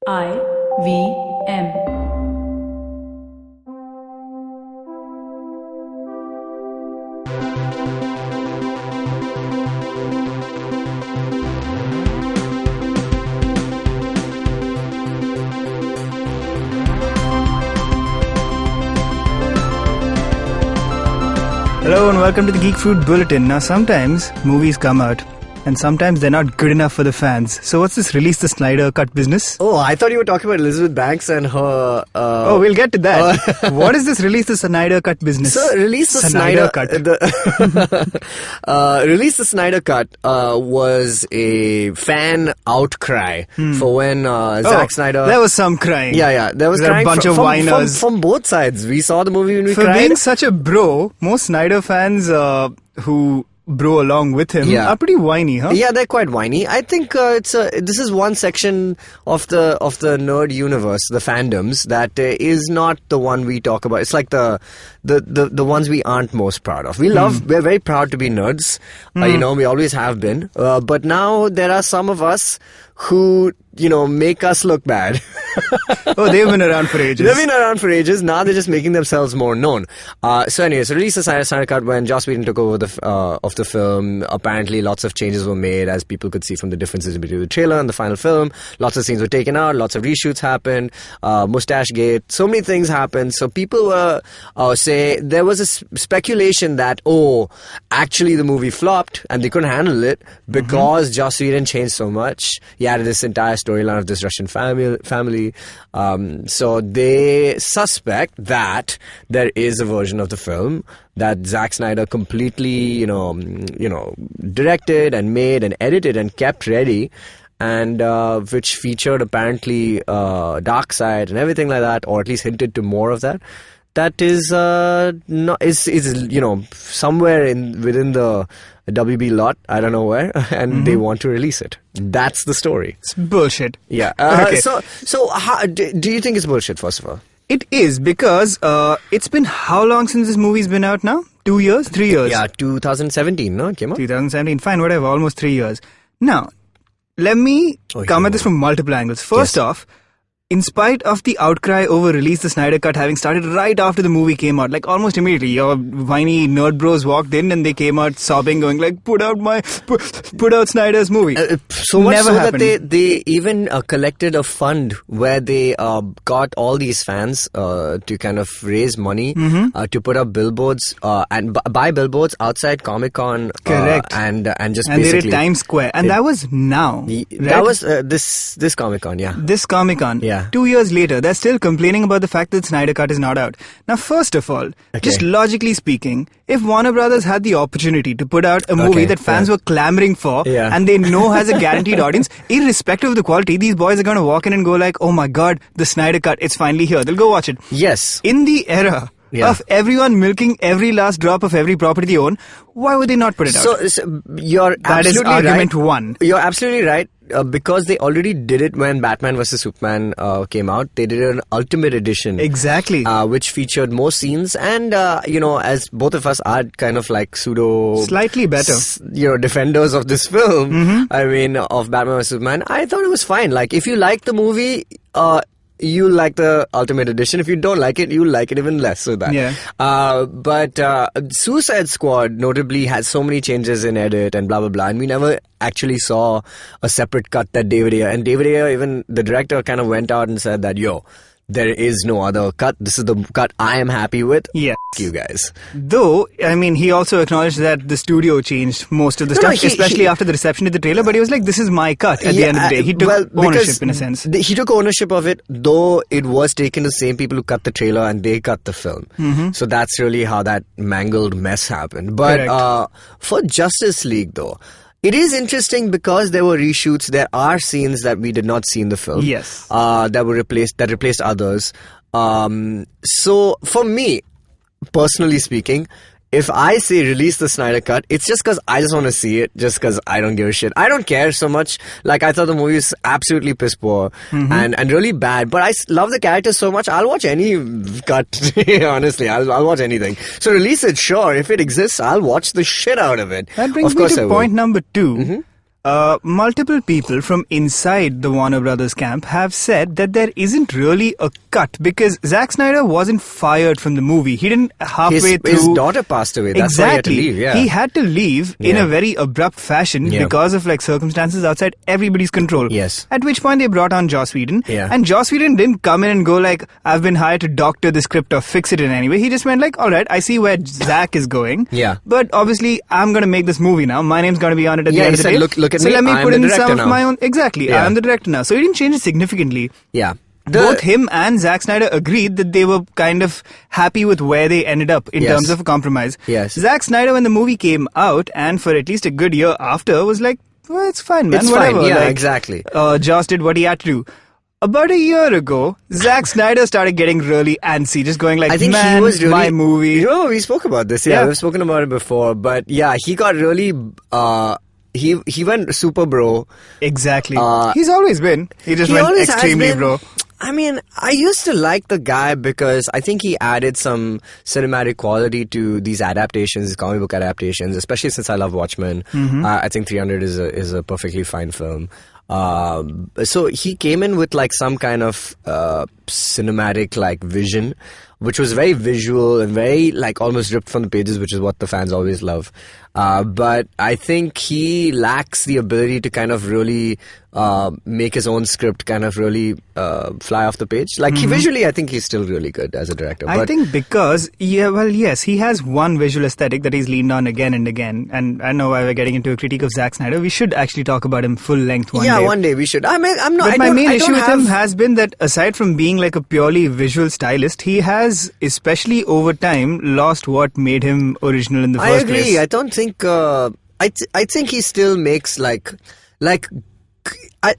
IVM. Hello and welcome to the Geek Food Bulletin. Now sometimes movies come out and sometimes they're not good enough for the fans. So what's this release the Snyder cut business? Oh, I thought you were talking about Elizabeth Banks and her... Oh, we'll get to that. What is this release the Snyder cut business? So, Release the Snyder Cut. Release the Snyder Cut was a fan outcry for when Zack Snyder... There was some crying. Yeah. There was crying a bunch of whiners. From both sides. We saw the movie when we For cried. being such a bro, most Snyder fans who bro along with him are pretty whiny, huh? Yeah, they're quite whiny. I think this is one section of the nerd universe, the fandoms, that is not the one we talk about. It's like the ones we aren't most proud of. We're very proud to be nerds. We always have been. But now there are some of us who, make us look bad. Oh, they've been around for ages. They've been around for ages. Now they're just making themselves more known. So release the Snyder Cut when Joss Whedon took over of the film. Apparently, lots of changes were made, as people could see from the differences between the trailer and the final film. Lots of scenes were taken out. Lots of reshoots happened. Mustache Gate. So many things happened. So people were there was a speculation that actually the movie flopped and they couldn't handle it because Joss Whedon changed so much. He added this entire storyline of this Russian family. So they suspect that there is a version of the film that Zack Snyder completely, directed and made and edited and kept ready, and which featured apparently Darkseid and everything like that, or at least hinted to more of that. That is somewhere within the WB lot, I don't know where, and they want to release it. That's the story. It's bullshit. Yeah. Okay. So how, do you think it's bullshit, first of all? It is, because it's been how long since this movie's been out now? 2 years? 3 years? Yeah, 2017, no? It came out? 2017, fine, whatever, almost 3 years. Now, let me come at this from multiple angles. First off, in spite of the outcry over Release the Snyder Cut having started right after the movie came out, like almost immediately, your whiny nerd bros walked in and they came out sobbing, going like, put out Snyder's movie. So much so that they even collected a fund where they got all these fans to kind of raise money to put up billboards and buy billboards outside Comic-Con. Correct. And just and basically... they did Times Square. And that was now. Right? That was this Comic-Con, yeah. This Comic-Con. Yeah. 2 years later, they're still complaining about the fact that Snyder Cut is not out. Now, first of all, just logically speaking, if Warner Brothers had the opportunity to put out a movie that fans were clamoring for and they know has a guaranteed audience, irrespective of the quality, these boys are going to walk in and go like, oh my god, the Snyder Cut, it's finally here. They'll go watch it. Yes. In the era of everyone milking every last drop of every property they own, why would they not put it out? So you're that absolutely is argument right. one. You're absolutely right. Because they already did it when Batman vs. Superman came out. They did an Ultimate Edition. Exactly. Which featured more scenes. And, as both of us are kind of like slightly better. Defenders of this film, of Batman vs. Superman, I thought it was fine. Like, if you like the movie... you like the Ultimate Edition. If you don't like it, you'll like it even less. So that. Yeah. But Suicide Squad notably has so many changes in edit and blah blah blah, and we never actually saw a separate cut that David Ayer, even the director, kind of went out and said that there is no other cut. This is the cut I am happy with. Yes. F you guys. Though, he also acknowledged that the studio changed most of the stuff, especially after the reception of the trailer, but he was like, this is my cut at the end of the day. He took ownership in a sense. He took ownership of it, though it was taken to the same people who cut the trailer and they cut the film. So that's really how that mangled mess happened. But for Justice League, though, it is interesting because there were reshoots. There are scenes that we did not see in the film. Yes. That replaced others. So for me, personally speaking, if I say release the Snyder Cut, it's just because I just want to see it, just because I don't give a shit. I don't care so much. Like, I thought the movie was absolutely piss poor and really bad, but I love the characters so much, I'll watch any cut. Honestly, I'll watch anything. So release it, sure. If it exists, I'll watch the shit out of it. That brings me to point number 2. multiple people from inside the Warner Brothers camp have said that there isn't really a cut because Zack Snyder wasn't fired from the movie. He didn't halfway through. His daughter passed away. That's why he had to leave. Yeah. He had to leave in a very abrupt fashion because of like circumstances outside everybody's control. Yes. At which point they brought on Joss Whedon. Yeah. And Joss Whedon didn't come in and go like, I've been hired to doctor the script or fix it in any way. He just went like, alright, I see where Zack is going. Yeah. But obviously, I'm going to make this movie now. My name's going to be on it at the end of the day. Look at so me. let me I'm put the in director some now. of my own. Exactly. Yeah. I'm the director now. So he didn't change it significantly. Yeah. Both him and Zack Snyder agreed that they were kind of happy with where they ended up in terms of a compromise. Yes. Zack Snyder, when the movie came out, and for at least a good year after, was like, well, it's fine, man. It's whatever. fine. Yeah, like, exactly. Joss did what he had to do. About a year ago, Zack Snyder started getting really antsy, just going like, I think man, he was really, my movie. You know, we spoke about this. Yeah, we've spoken about it before. But yeah, he got really... He went super bro. Exactly. He's always been. He just went extremely bro. I mean, I used to like the guy because I think he added some cinematic quality to these adaptations, comic book adaptations, especially since I love Watchmen. I think 300 is a perfectly fine film. So he came in with like some kind of cinematic like vision, which was very visual and very like almost ripped from the pages, which is what the fans always love. But I think he lacks the ability to kind of really make his own script kind of really fly off the page. Like he visually, I think he's still really good as a director. I think because, yes, he has one visual aesthetic that he's leaned on again and again. And I know why we're getting into a critique of Zack Snyder. We should actually talk about him full length one day. Yeah, one day we should. I mean, I'm not. But my main issue with him has been that aside from being like a purely visual stylist, he has, especially over time, lost what made him original in the first place. I agree. I don't think. I think he still makes like.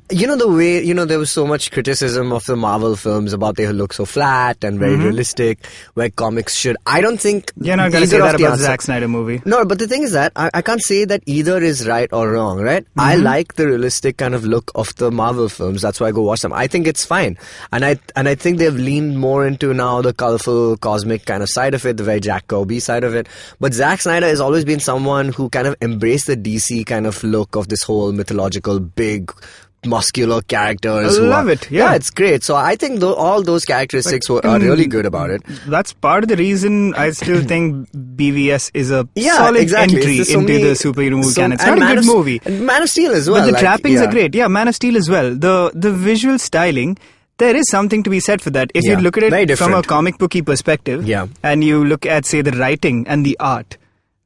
You know the way, there was so much criticism of the Marvel films about they look so flat and very realistic, where comics should. I don't think you're not going to say that about the Zack Snyder movie. No, but the thing is that I can't say that either is right or wrong, right? I like the realistic kind of look of the Marvel films. That's why I go watch them. I think it's fine, and I think they've leaned more into now the colorful, cosmic kind of side of it, the very Jack Kirby side of it. But Zack Snyder has always been someone who kind of embraced the DC kind of look of this whole mythological, big, muscular characters. I love it. Yeah, it's great. So I think all those characteristics are really good about it. That's part of the reason I still think BVS is a solid entry into the superhero movie canon. It's not a good movie. And Man of Steel as well. But the trappings are great. Yeah, Man of Steel as well. The visual styling, there is something to be said for that. If you look at it from a comic booky perspective, and you look at, say, the writing and the art,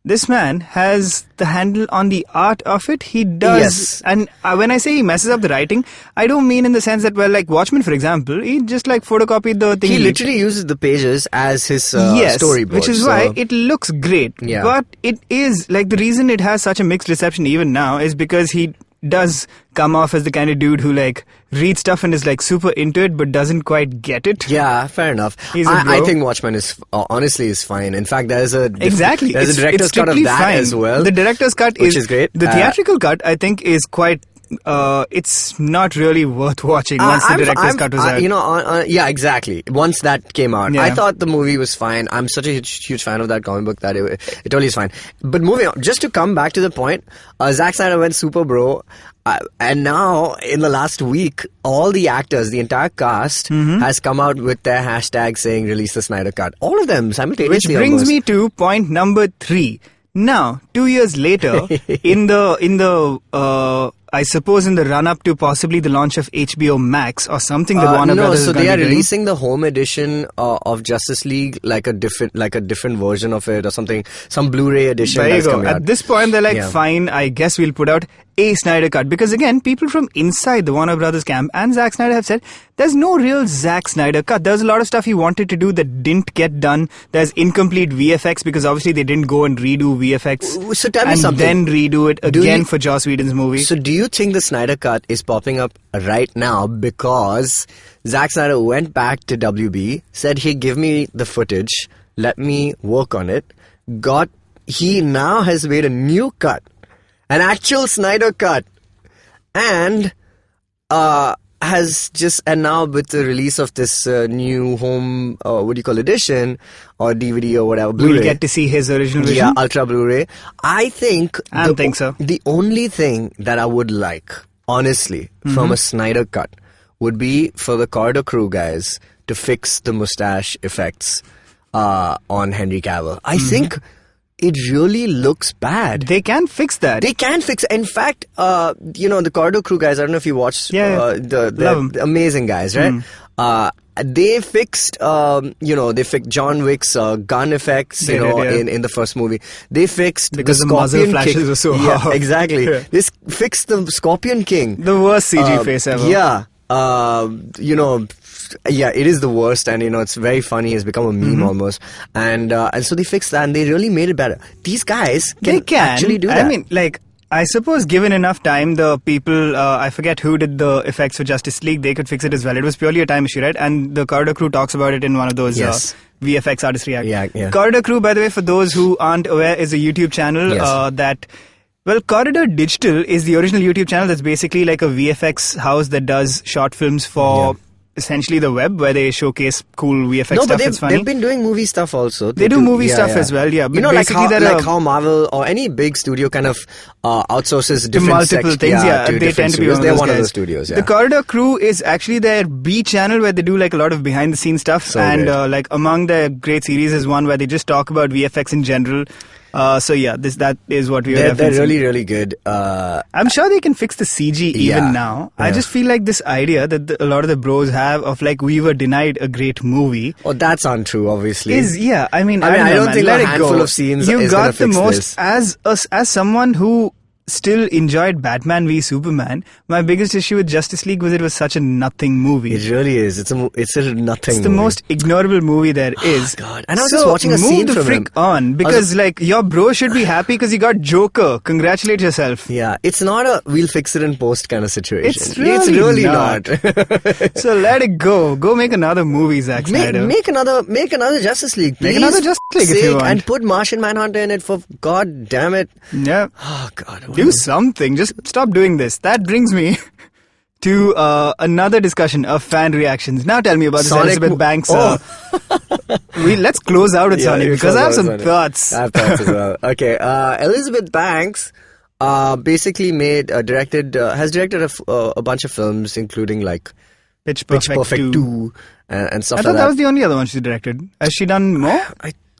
this man has the handle on the art of it. He does. Yes. And when I say he messes up the writing, I don't mean in the sense that, well, like Watchmen, for example, he just like photocopied the thing. He literally uses the pages as his storyboard. Which is why it looks great. Yeah. But it is, like, the reason it has such a mixed reception even now is because he does come off as the kind of dude who like reads stuff and is like super into it but doesn't quite get it. Yeah, fair enough. I think Watchmen is honestly is fine. In fact, there's a director's cut of that fine. As well. The director's cut which is great. The theatrical cut I think is quite it's not really worth watching once the director's cut was out. Yeah, exactly. Once that came out, I thought the movie was fine. I'm such a huge fan of that comic book that it totally is fine. But moving on, just to come back to the point, Zack Snyder went super bro. And now, in the last week, all the actors, the entire cast, has come out with their hashtag saying "Release the Snyder Cut." All of them simultaneously. Which brings me to point number 3. Now, 2 years later, in the I suppose in the run-up to possibly the launch of HBO Max or something that Warner Brothers is going to be doing. So they are releasing the home edition of Justice League, like a different version of it or something, some Blu-ray edition. There you go. Coming out. At this point, they're like, fine, I guess we'll put out a Snyder Cut. Because again, people from inside the Warner Brothers camp and Zack Snyder have said, there's no real Zack Snyder Cut. There's a lot of stuff he wanted to do that didn't get done. There's incomplete VFX because obviously they didn't go and redo VFX. So tell me something. And then redo it again for Joss Whedon's movie. So do you think the Snyder Cut is popping up right now because Zack Snyder went back to WB, said, hey, give me the footage, let me work on it, he now has made a new cut, an actual Snyder Cut, and has just, and now with the release of this new home, edition or DVD or whatever, Blu-ray, we'll get to see his original vision. Yeah, Ultra Blu-ray. I think so. The only thing that I would like, honestly, from a Snyder cut would be for the Corridor Crew guys to fix the mustache effects on Henry Cavill. I think it really looks bad. They can fix that. They can fix it. In fact, the Corridor Crew guys, I don't know if you watched the amazing guys, right? They fixed, they fixed John Wick's gun effects, in the first movie. They fixed because the muzzle Scorpion flashes King. were so Yeah, hard. exactly. Yeah. They fixed the Scorpion King. The worst CG face ever. Yeah. Yeah, it is the worst, and it's very funny. It's become a meme almost, and so they fixed that, and they really made it better. These guys can actually do that. I mean, I suppose given enough time, the people, I forget who did the effects for Justice League, they could fix it as well. It was purely a time issue, right? And the Corridor Crew talks about it in one of those VFX artistry act. Yeah. Corridor Crew, by the way, for those who aren't aware, is a YouTube channel Well, Corridor Digital is the original YouTube channel that's basically like a VFX house that does short films for essentially the web, where they showcase cool VFX stuff that's funny. They've been doing movie stuff also. They do movie stuff as well, yeah. But like how Marvel or any big studio kind of outsources different multiple things, they tend to be they're one of those studios, The Corridor Crew is actually their B channel, where they do like a lot of behind the scenes stuff, like among their great series is one where they just talk about VFX in general. That is what we were referencing. They're really, really good. I'm sure they can fix the CG even now. I just feel like this idea that a lot of the bros have of like, we were denied a great movie. Oh, that's untrue, obviously. I don't think a handful of scenes you is got the most this. As someone who still enjoyed Batman v Superman, my biggest issue with Justice League was it was such a nothing movie. It really is. It's a nothing. It's the most ignorable movie there is. God. And I was just watching a scene from him. Move the frick on, because your bro should be happy because you got Joker. Congratulate yourself. Yeah, it's not a we'll fix it in post kind of situation. It's really not. So let it go. Go make another movie, Zack Snyder. Make another Justice League. Please. Make another Justice League if you want. And put Martian Manhunter in it, for God damn it. Yeah. Oh God. Do something. Just stop doing this. That brings me to another discussion of fan reactions. Now tell me about this Elizabeth Banks. Let's close out with Sonic, because I have some thoughts. I have thoughts as well. Okay, Elizabeth Banks basically has directed a bunch of films, including like Pitch Perfect 2 and stuff like that. I thought that was the only other one she directed. Has she done more?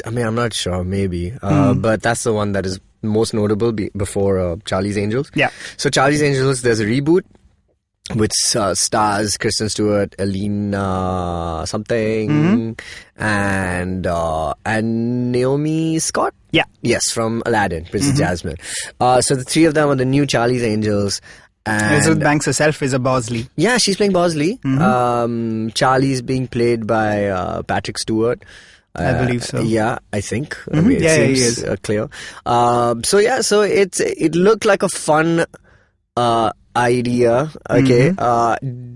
I mean, I'm not sure, maybe. But that's the one that is most notable before Charlie's Angels. Yeah. So Charlie's Angels, there's a reboot which stars Kristen Stewart, Alina something, and Naomi Scott. Yeah. Yes, from Aladdin, Princess Jasmine. So the three of them are the new Charlie's Angels. And Elizabeth Banks herself is a Bosley. Yeah, she's playing Bosley. Charlie's being played by Patrick Stewart. I believe so. Yeah, I think. I mean, it seems clear. So it looked like a fun idea. Okay.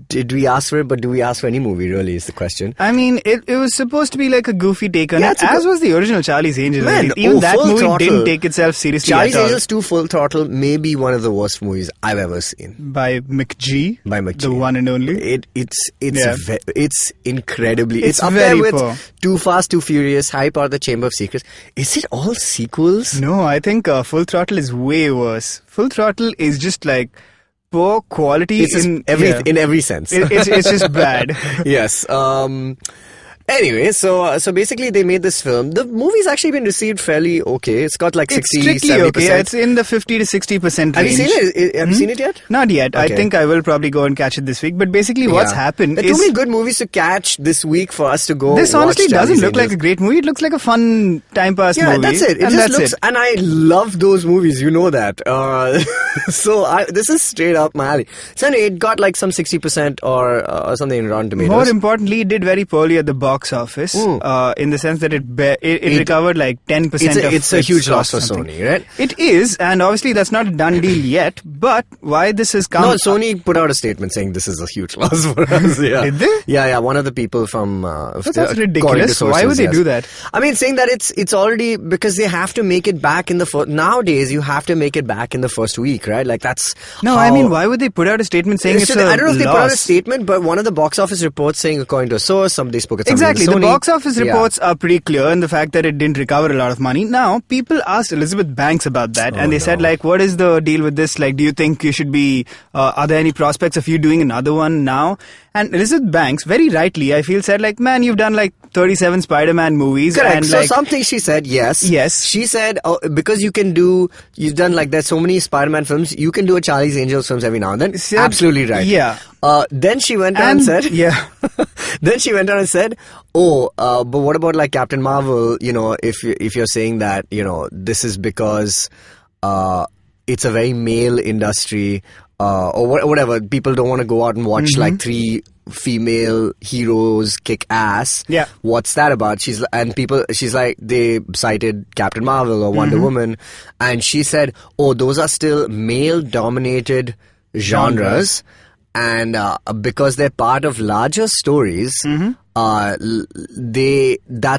Did we ask for it? But do we ask for any movie, really, is the question. I mean, it was supposed to be like a goofy take on it, as was the original Charlie's Angels. Man, even that movie throttle. didn't take itself seriously Charlie's at all. Angels 2 Full Throttle may be one of the worst movies I've ever seen. By McG. The one and only. It's incredibly... It's up very there with poor. Too Fast, Too Furious, Harry Potter, The Chamber of Secrets. Is it all sequels? No, I think Full Throttle is way worse. Full Throttle is just like poor quality in every sense. It's just bad. Yes. Anyway, so basically they made this film. The movie's actually been received fairly okay. It's got like 60-70%. Okay. It's in the 50 to 60% range. Have you seen it? Have you seen it yet? Not yet. Okay. I think I will probably go and catch it this week. But basically what's happened there are too many good movies to catch this week for us to go This honestly doesn't look Angels. like a great movie. It looks like a fun time pass movie. Yeah, that's it. It just looks... And I love those movies. You know that. This is straight up my alley. So anyway, it got like some 60% or something in Rotten Tomatoes. More importantly, it did very poorly at the box box office in the sense that it recovered like 10% of it's a huge loss for something. Sony, right? It is, and obviously that's not a done deal yet. But why this has come? No, Sony put out a statement saying this is a huge loss for us. Yeah. Did they? Yeah. One of the people from that's ridiculous. Why would they do that? I mean, saying that it's already because they have to make it back in the first. Nowadays, you have to make it back in the first week, right? Like that's no. I mean, why would they put out a statement saying it's a I don't know if they loss. put out a statement, but one of the box office reports saying, according to a source, somebody spoke at somebody. Exactly. The box office reports are pretty clear in the fact that it didn't recover a lot of money. Now, people asked Elizabeth Banks about that, and they said, like, what is the deal with this? Like, do you think you should be, are there any prospects of you doing another one now? And Elizabeth Banks, very rightly, I feel, said, like, man, you've done like 37 Spider-Man movies. Correct. And so like, something she said, yes. Yes. She said, because you've done like, there's so many Spider-Man films, you can do a Charlie's Angels films every now and then. Absolutely right. Yeah. Then she went on and said, yeah. Then she went on and said, but what about like Captain Marvel, if you're saying that, this is because, it's a very male industry, or whatever, people don't want to go out and watch like 3 female heroes kick ass. Yeah. What's that about? She's like, they cited Captain Marvel or Wonder Woman, and she said, those are still male dominated genres. And because they're part of larger stories, that's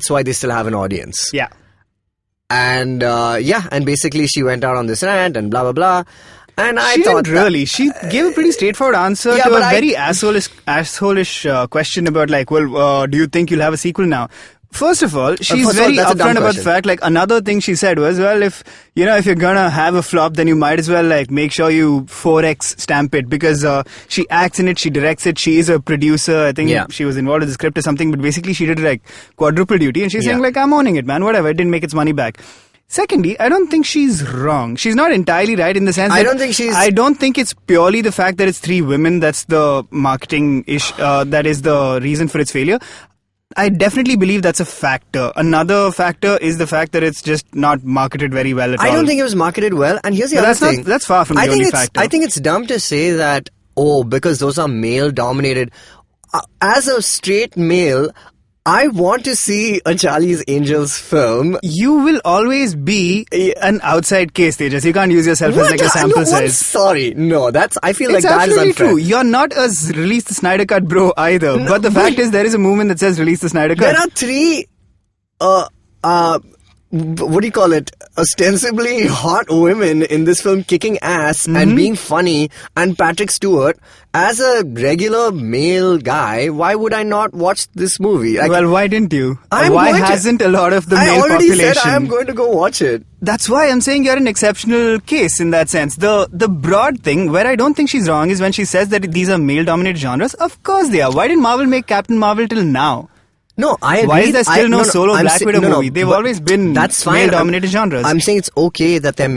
why they still have an audience. Yeah. And and basically she went out on this rant and blah blah blah. And I she thought didn't really. She gave a pretty straightforward answer to a very asshole-ish question about like, well, do you think you'll have a sequel now? First of all, she's very upfront about the fact, like, another thing she said was, well, if you're gonna have a flop, then you might as well, like, make sure you 4X stamp it, because she acts in it, she directs it, she is a producer, I think she was involved in the script or something, but basically she did, like, quadruple duty, and she's saying, like, I'm owning it, man, whatever, it didn't make its money back. Secondly, I don't think she's wrong. She's not entirely right in the sense that I don't think it's purely the fact that it's 3 women that's the marketing that is the reason for its failure. I definitely believe that's a factor. Another factor is the fact that it's just not marketed very well at all. I don't think it was marketed well, and here's the other thing. That's far from the only factor. I think it's dumb to say that, because those are male-dominated. As a straight male, I want to see a Charlie's Angels film. You will always be an outside case, Tejas. You can't use yourself as like a sample size. Sorry. No, I feel like that is unfair. True. You're not a release the Snyder Cut bro either. No, but the fact is there is a movement that says release the Snyder Cut. There are 3, what do you call it? Ostensibly hot women in this film kicking ass and being funny, and Patrick Stewart. As a regular male guy, why would I not watch this movie? Like, well, why didn't you? Why hasn't a lot of the male population? I already said I am going to go watch it. That's why I'm saying you're an exceptional case in that sense. The broad thing, where I don't think she's wrong, is when she says that these are male-dominated genres. Of course they are. Why didn't Marvel make Captain Marvel till now? No, I agree. Why is there still no solo Black Widow movie? They've always been male-dominated genres. I'm saying it's okay that they're I'm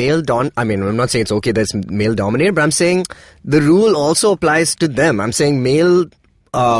not saying it's okay that it's male-dominated, but I'm saying the rule also applies to them. I'm saying male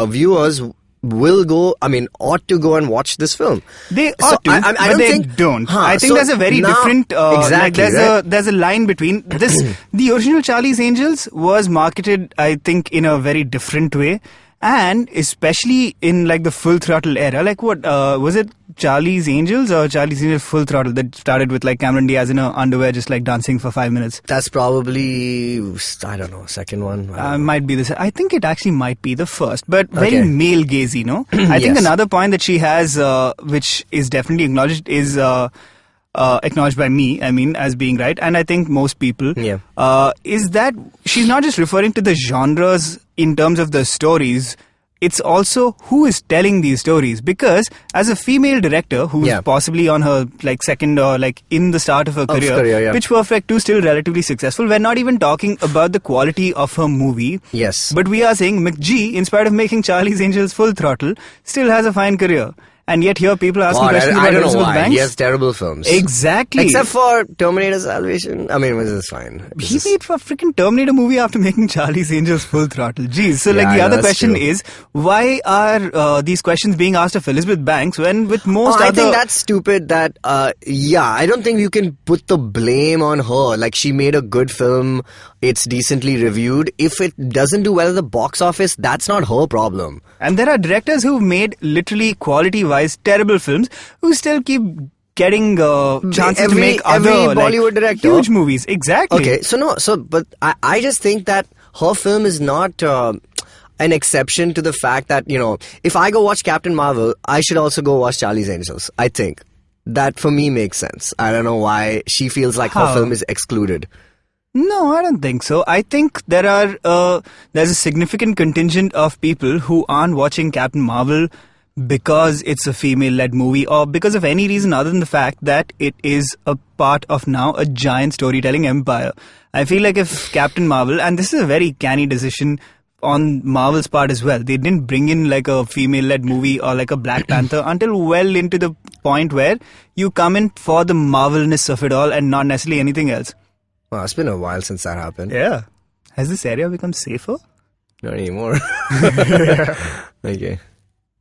viewers ought to go and watch this film. They ought to, but they don't. I think there's a very different... exactly, there's a line between this. The original Charlie's Angels was marketed, I think, in a very different way. And especially in like the Full Throttle era, like what was it, Charlie's Angels or Charlie's Angels Full Throttle, that started with like Cameron Diaz in her underwear just like dancing for 5 minutes? That's probably, I don't know, second one. Might be this. I think it actually might be the first, but very male gazy, no? I think another point that she has, which is definitely acknowledged, is acknowledged by me, as being right, and I think most people, is that she's not just referring to the genres in terms of the stories, it's also who is telling these stories. Because as a female director who's possibly on her like second or like in the start of her career, Pitch Perfect 2 still relatively successful, we're not even talking about the quality of her movie. Yes. But we are saying McG, in spite of making Charlie's Angels Full Throttle, still has a fine career. And yet here people are asking questions I about don't know Elizabeth why. Banks. He has terrible films. Exactly. Except for Terminator Salvation. I mean, which is fine. He made a freaking Terminator movie after making Charlie's Angels Full Throttle. Jeez. So, Yeah, the other that's question true. is, why are these questions being asked of Elizabeth Banks when with most I other... think that's stupid that, I don't think you can put the blame on her. Like, she made a good film, it's decently reviewed. If it doesn't do well at the box office, that's not her problem. And there are directors who've made literally quality-wise terrible films who still keep getting chances to make every other Bollywood director. huge movies. Exactly. Okay, but I just think that her film is not an exception to the fact that, if I go watch Captain Marvel, I should also go watch Charlie's Angels. I think that for me makes sense. I don't know why she feels like her film is excluded. No, I don't think so. I think there's a significant contingent of people who aren't watching Captain Marvel because it's a female-led movie or because of any reason other than the fact that it is a part of now a giant storytelling empire. I feel like if Captain Marvel, and this is a very canny decision on Marvel's part as well, they didn't bring in like a female-led movie or like a Black Panther until well into the point where you come in for the Marvelness of it all and not necessarily anything else. Well, it's been a while since that happened. Yeah. Has this area become safer? Not anymore. Okay.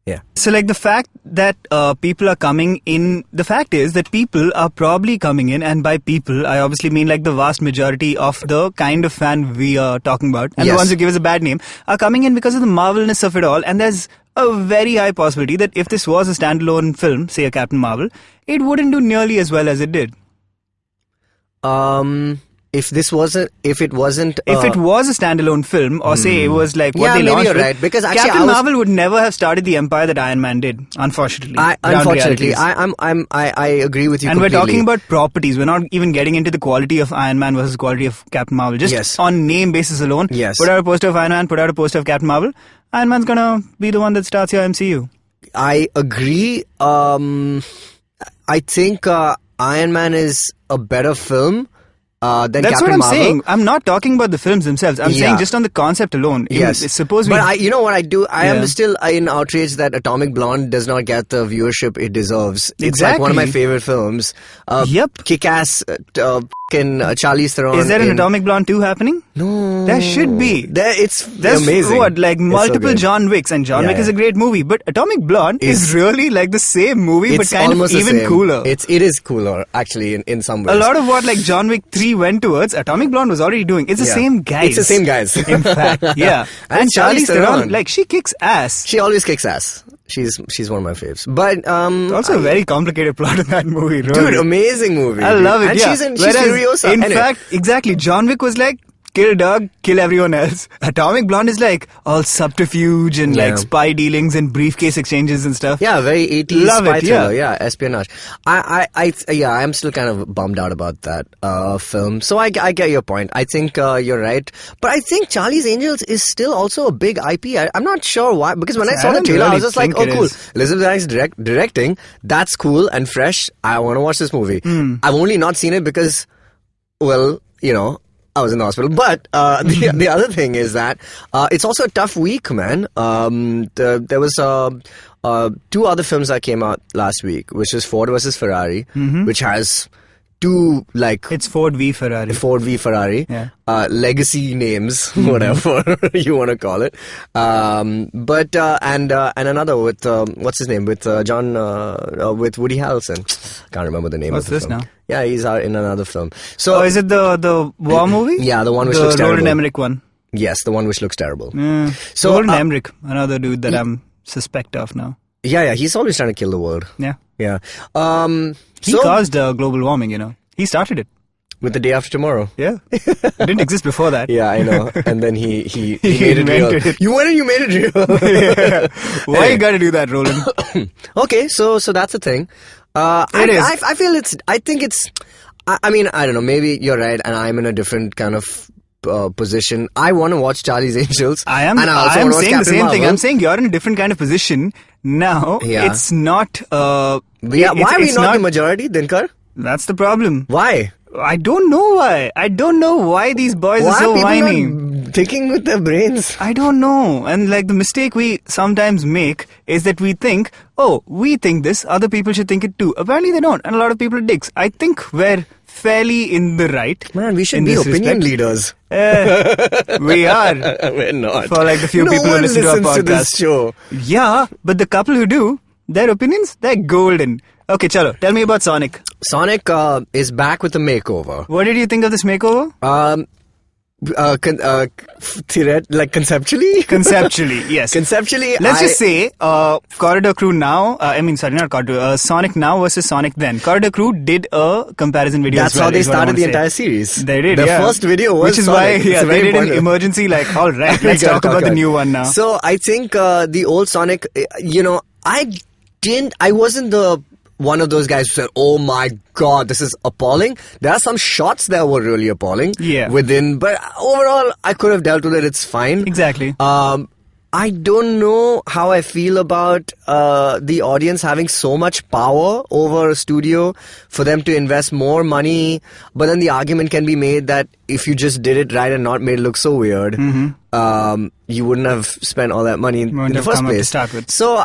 Yeah. So the fact that people are coming in, the fact is that people are probably coming in, and by people, I obviously mean the vast majority of the kind of fan we are talking about, and the ones who give us a bad name, are coming in because of the marvelness of it all, and there's a very high possibility that if this was a standalone film, say a Captain Marvel, it wouldn't do nearly as well as it did. If it was a standalone film, or say it was what they maybe launched you're with, right, because actually Captain Marvel would never have started the empire that Iron Man did. Unfortunately, I agree with you. And completely. we're talking about properties. We're not even getting into the quality of Iron Man versus quality of Captain Marvel. Just on name basis alone. Yes. Put out a poster of Iron Man. Put out a poster of Captain Marvel. Iron Man's gonna be the one that starts your MCU. I agree. I think Iron Man is a better film. Than That's Captain what I'm Marvel. saying. I'm not talking about the films themselves. I'm saying just on the concept alone. Yes. Suppose but you know what I do? I am still in outrage that Atomic Blonde does not get the viewership it deserves. It's like one of my favorite films. Kick-Ass, Charlize Theron. Is there an Atomic Blonde 2 happening? No. There should be. There's amazing. Multiple so John Wicks, and John Wick is a great movie, but Atomic Blonde is really the same movie, but kind of even cooler. It is cooler, actually, in some ways. A lot of what John Wick 3 went towards, Atomic Blonde was already doing. It's the same guys. It's the same guys. In fact, yeah. And Charlize Theron, she kicks ass. She always kicks ass. She's one of my faves. But also a very complicated plot in that movie, really. Dude, amazing movie. I love it. And she's Furiosa. In fact, exactly. John Wick was kill Doug, kill everyone else. Atomic Blonde is all subterfuge and spy dealings and briefcase exchanges and stuff. Yeah, very 80s Love spy it, thriller. Yeah, espionage. I'm still kind of bummed out about that film. So I get your point. I think you're right. But I think Charlie's Angels is still also a big IP. I'm not sure why. Because when I saw the trailer, I was just like, oh, cool. Elizabeth Banks directing. That's cool and fresh. I want to watch this movie. I've only not seen it because, I was in the hospital. But the other thing is that it's also a tough week, man. There was 2 other films that came out last week, which was Ford versus Ferrari, which has 2 It's Ford v Ferrari. Ford v Ferrari. Yeah. Legacy names, whatever you want to call it. But and another with what's his name, with John with Woody Harrelson. Can't remember the name What's of the this film. now? Yeah, he's out in another film. So is it the war movie? Yeah, the one which looks terrible. The Roland Emmerich one. Yes, the one which looks terrible. So Roland Emmerich, another dude that I'm suspect of now. Yeah, he's always trying to kill the world. Yeah. He caused global warming, He started it. With The Day After Tomorrow. Yeah. It didn't exist before that. Yeah, I know. And then he made it real. You went and you made it real. Yeah. Why you gotta do that, Roland? Okay, so that's the thing. It is. I think it's, I mean, I don't know, maybe you're right and I'm in a different kind of position. I want to watch Charlie's Angels. I am saying the same thing. I'm saying you're in a different kind of position. Now, it's not... why are we not the majority, Dinkar? That's the problem. Why? I don't know why. I don't know why these boys are so whiny. thinking with their brains. I don't know. And like the mistake we sometimes make is that we think, oh, we think this, other people should think it too. Apparently they don't. And a lot of people are dicks. I think we're fairly in the right. Man, we should be opinion leaders. We are. We're not. For like the few people who listen to our podcast. To this show. Yeah, but the couple who do, their opinions, they're golden. Okay, chalo, tell me about Sonic. Sonic is back with a makeover. What did you think of this makeover? Conceptually? Conceptually, yes. Conceptually, let's just say, Corridor Crew now, not Corridor, Sonic now versus Sonic then. Corridor Crew did a comparison video. That's how they started the entire series. They did, The first video was Which is Sonic. why they did an emergency, like, alright, let's talk about the new one now. So, I think the old Sonic, I wasn't the one of those guys who said, oh my god, this is appalling. There are some shots that were really appalling. Yeah. But overall, I could have dealt with it. It's fine. Exactly. I don't know how I feel about the audience having so much power over a studio for them to invest more money. But then the argument can be made that if you just did it right and not made it look so weird, you wouldn't have spent all that money in the first place. To start with. So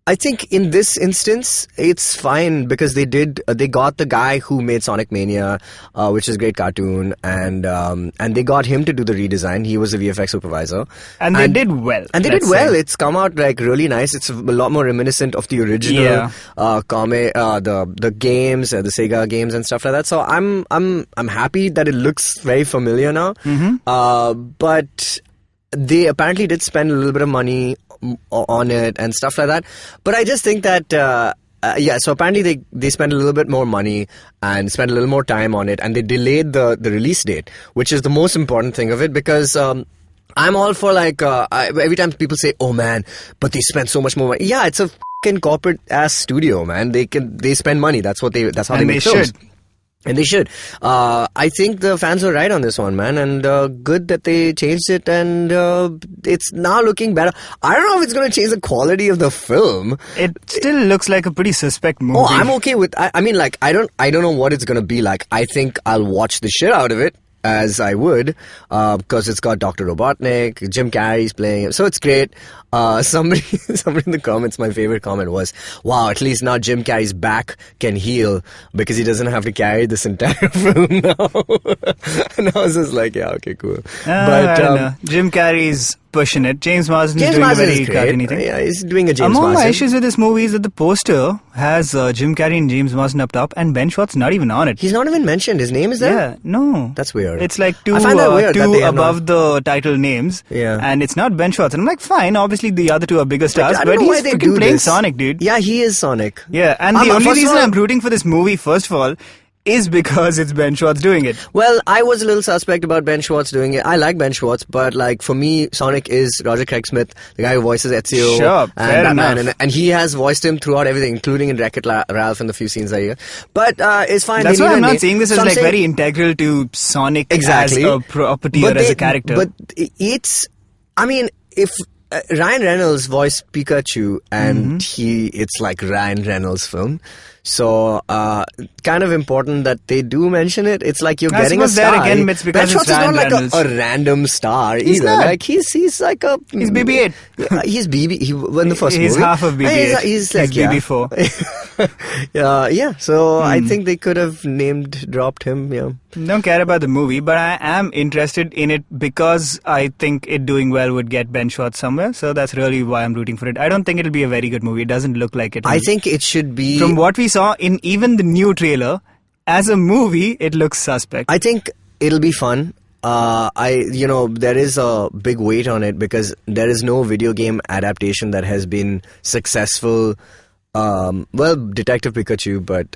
I think in this instance, it's fine because they got the guy who made Sonic Mania, which is a great cartoon, and they got him to do the redesign. He was the VFX supervisor. And they did well. And they did well. It's come out like really nice. It's a lot more reminiscent of the original comic, the games, the Sega games and stuff like that. So I'm happy that it looks very familiar now. But they apparently did spend a little bit of money on it and stuff like that, but I just think that so apparently they spent a little bit more money and spent a little more time on it, and they delayed the release date, which is the most important thing of it, because I'm all for like every time people say, oh man, but they spent so much more money. Yeah, it's a fucking corporate ass studio, man. They spend money. That's how they make films. And they should. I think the fans were right on this one, man, and good that they changed it, and it's now looking better. I don't know if it's going to change the quality of the film. It still looks like a pretty suspect movie. Oh, I'm okay with. I mean, like, I don't know what it's going to be like. I think I'll watch the shit out of it, as I would, because it's got Dr. Robotnik, Jim Carrey's playing it, so it's great. Somebody in the comments, my favorite comment was, wow, at least now Jim Carrey's back can heal because he doesn't have to carry this entire film now. And I was just like, yeah, okay, cool. But I don't know. Jim Carrey's pushing it. James Marsden is doing a very cartoony thing. Yeah, he's doing a James Marsden. Among my issues with this movie is that the poster has Jim Carrey and James Marsden up top, and Ben Schwartz not even on it. He's not even mentioned. His name is there? Yeah, no. That's weird. It's like two above the title names. Yeah. And it's not Ben Schwartz. And I'm like, fine, obviously the other two are bigger stars, but he's freaking playing Sonic, dude. Yeah, he is Sonic. Yeah, and the only reason I'm rooting for this movie, first of all, is because it's Ben Schwartz doing it. Well, I was a little suspect about Ben Schwartz doing it. I like Ben Schwartz, but like for me, Sonic is Roger Craig Smith, the guy who voices Ezio and Batman, and he has voiced him throughout everything, including in Wreck-It Ralph and the few scenes I hear. But it's fine. That's why I'm not seeing this as like very integral to Sonic as a property or as a character. But it's, I mean, if Ryan Reynolds voiced Pikachu, and it's like Ryan Reynolds' film. So, kind of important that they do mention it. It's like you're getting a star. There again, it's because it's Ryan Reynolds. Not like a random star he's either. Not. Like he's like a. He's BB-8. He's BB. In the first he's movie, half of BB-8. He's like BB-4. Yeah. So I think they could have dropped him. Yeah. Don't care about the movie, but I am interested in it because I think it doing well would get Ben Schwartz somewhere. So that's really why I'm rooting for it. I don't think it'll be a very good movie. It doesn't look like it. I think it should be. From what we saw in even the new trailer, as a movie, it looks suspect. I think it'll be fun. There is a big weight on it because there is no video game adaptation that has been successful. Detective Pikachu, but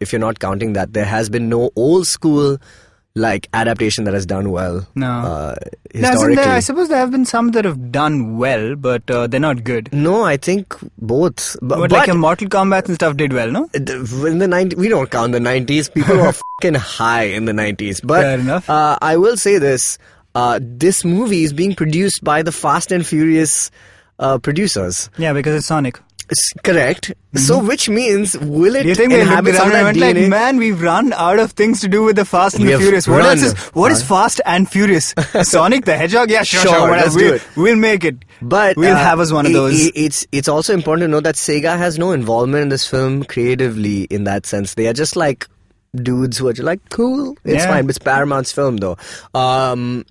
if you're not counting that, there has been no old school like adaptation that has done well. No. Historically. I suppose there have been some that have done well, but they're not good. No, I think both. But like your Mortal Kombat and stuff did well, no? In the 90s, we don't count the 90s. People were fucking high in the 90s. But fair enough. I will say this. This movie is being produced by the Fast and Furious producers. Yeah, because it's Sonic. Correct. So, which means, will it Do you think they looked inhabit some around of and that went DNA? like, man, we've run out of things to do with the Fast and We the have Furious. What run. else is, what is Fast and Furious? Sonic the Hedgehog? Yeah, sure, whatever. let's do it. We'll make it. But we'll have us one of those. It's also important to know that Sega has no involvement in this film creatively in that sense. They are just like dudes who are just like, cool, it's fine. It's Paramount's film though. I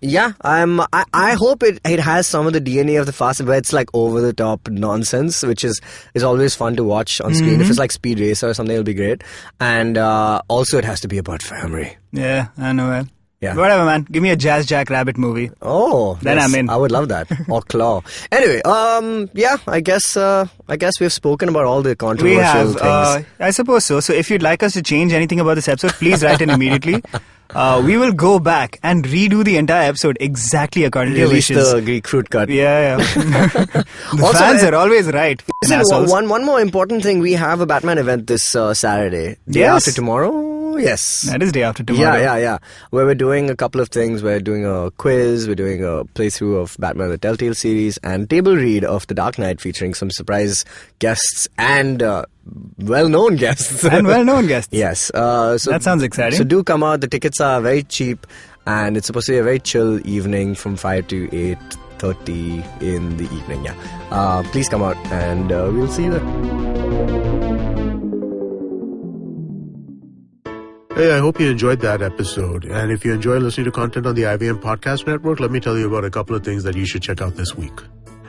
hope it has some of the DNA of the Fast and, where it's like over the top nonsense, which is always fun to watch on screen. If it's like Speed Racer or something, it'll be great. And also it has to be about family. Yeah, I know it. Yeah. Whatever, man. Give me a Jazz Jack Rabbit movie. Oh, then yes, I'm in. I would love that. Or Claw. Anyway, I guess we've spoken about all the controversial things. I suppose so. So if you'd like us to change anything about this episode, please write in immediately. We will go back and redo the entire episode exactly according to your Release wishes. the Greek fruit cut. Yeah. The Also, fans are always right. Listen, one more important thing. We have a Batman event this Saturday. Day after tomorrow. Yes. That is day after tomorrow. Yeah. Where we're doing a couple of things. We're doing a quiz. We're doing a playthrough of Batman the Telltale series and table read of The Dark Knight featuring some surprise guests and well-known guests. Yes. So that sounds exciting. So do come out. The tickets are very cheap and it's supposed to be a very chill evening from 5 to 8:30 in the evening. Yeah. Please come out and we'll see you there. Hey, I hope you enjoyed that episode. And if you enjoy listening to content on the IVM Podcast Network, let me tell you about a couple of things that you should check out this week.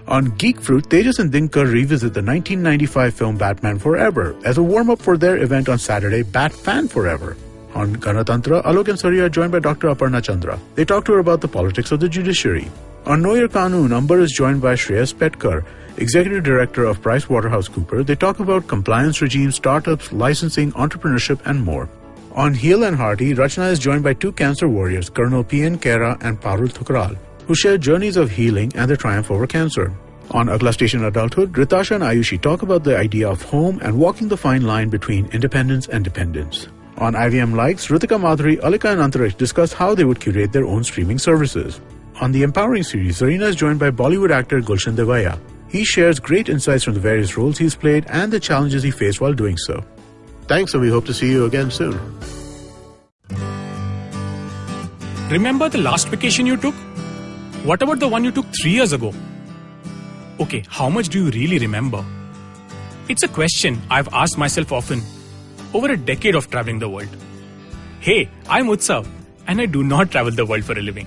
On Geek Fruit, Tejas and Dinkar revisit the 1995 film Batman Forever as a warm-up for their event on Saturday, Bat Fan Forever. On Ganatantra, Alok and Surya are joined by Dr. Aparna Chandra. They talk to her about the politics of the judiciary. On Know Your Kanun, Amber is joined by Shreyas Petkar, Executive Director of PricewaterhouseCoopers. They talk about compliance regimes, startups, licensing, entrepreneurship, and more. On Heal and Hearty, Rachna is joined by two cancer warriors, Colonel P.N. Kera and Parul Thukral, who share journeys of healing and their triumph over cancer. On Agla Station Adulthood, Ritasha and Ayushi talk about the idea of home and walking the fine line between independence and dependence. On IVM Likes, Ritika Madhuri, Alika and Antariksh discuss how they would curate their own streaming services. On the Empowering series, Zarina is joined by Bollywood actor Gulshan Devaya. He shares great insights from the various roles he's played and the challenges he faced while doing so. Thanks, and we hope to see you again soon. Remember the last vacation you took? What about the one you took 3 years ago? Okay, how much do you really remember? It's a question I've asked myself often over a decade of traveling the world. Hey, I'm Utsav, and I do not travel the world for a living.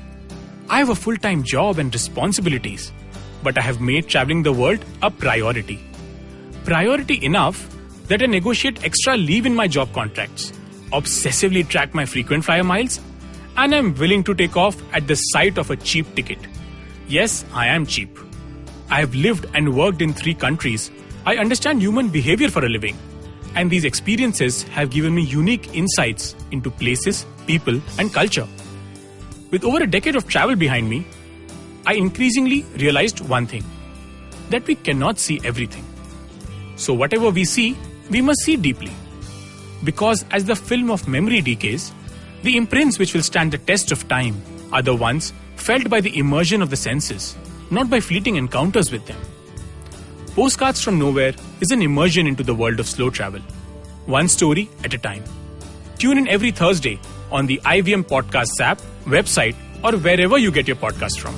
I have a full-time job and responsibilities, but I have made traveling the world a priority. Priority enough that I negotiate extra leave in my job contracts, obsessively track my frequent flyer miles, and I'm willing to take off at the sight of a cheap ticket. Yes, I am cheap. I have lived and worked in 3 countries. I understand human behavior for a living, and these experiences have given me unique insights into places, people, and culture. With over a decade of travel behind me, I increasingly realized one thing, that we cannot see everything. So whatever we see, we must see deeply. Because as the film of memory decays, the imprints which will stand the test of time are the ones felt by the immersion of the senses, not by fleeting encounters with them. Postcards from Nowhere is an immersion into the world of slow travel, one story at a time. Tune in every Thursday on the IVM Podcast app, website, or wherever you get your podcast from.